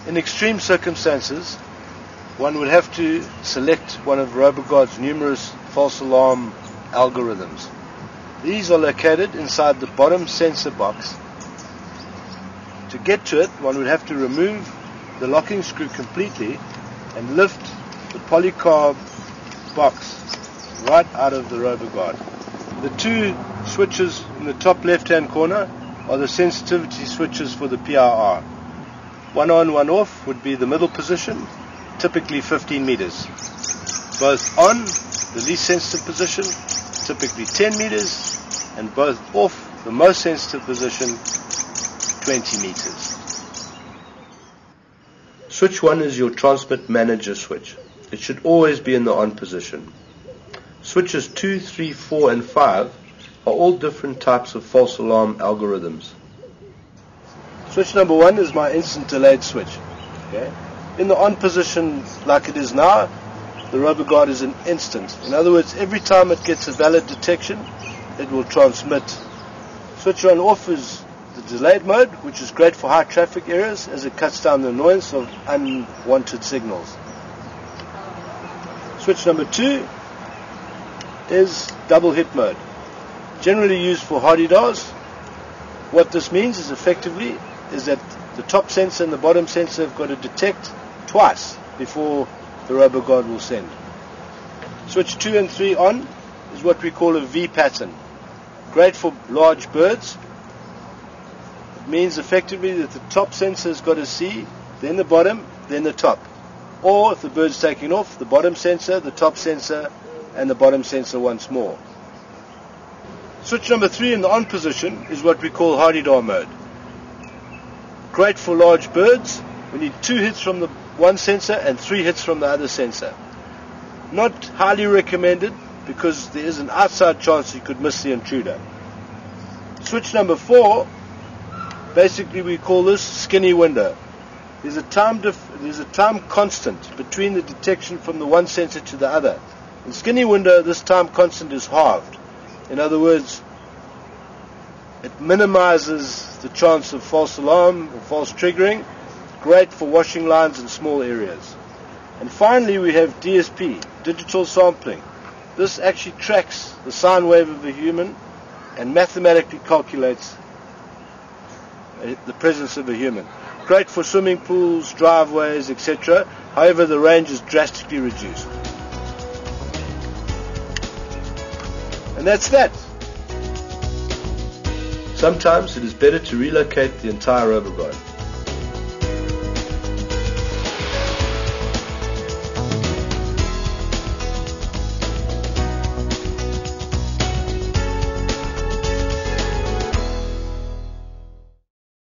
In extreme circumstances, one would have to select one of Roboguard's numerous false alarm algorithms. These are located inside the bottom sensor box. To get to it, one would have to remove the locking screw completely and lift the polycarb box right out of the Roboguard. The two switches in the top left-hand corner are the sensitivity switches for the PIR. One on, one off would be the middle position, typically 15 meters. Both on, the least sensitive position, typically 10 meters, and both off, the most sensitive position, 20 meters. Switch 1 is your transmit manager switch. It should always be in the on position. Switches 2, 3, 4, and 5 are all different types of false alarm algorithms. Switch number 1 is my instant delayed switch. Okay? In the on position, like it is now, the Roboguard is an instant. In other words, every time it gets a valid detection, it will transmit. Switch on off is the delayed mode, which is great for high traffic areas as it cuts down the annoyance of unwanted signals. Switch number 2 is double hit mode, generally used for hardidars. What this means is effectively is that the top sensor and the bottom sensor have got to detect twice before the Roboguard will send. Switch 2 and 3 on is what we call a V pattern. Great for large birds. It means effectively that the top sensor has got to see, then the bottom, then the top. Or if the bird's taking off, the bottom sensor, the top sensor, and the bottom sensor once more. Switch number 3 in the on position is what we call hardidar mode. Great for large birds. We need 2 hits from the one sensor and 3 hits from the other sensor. Not highly recommended because there is an outside chance you could miss the intruder. Switch number 4, basically we call this skinny window. There's a time constant between the detection from the one sensor to the other. In skinny window, this time constant is halved. In other words, it minimizes the chance of false alarm or false triggering. Great for washing lines in small areas. And finally, we have DSP, digital sampling. This actually tracks the sine wave of a human and mathematically calculates the presence of a human. Great for swimming pools, driveways, etc. However, the range is drastically reduced. And that's that. Sometimes it is better to relocate the entire Roboguard.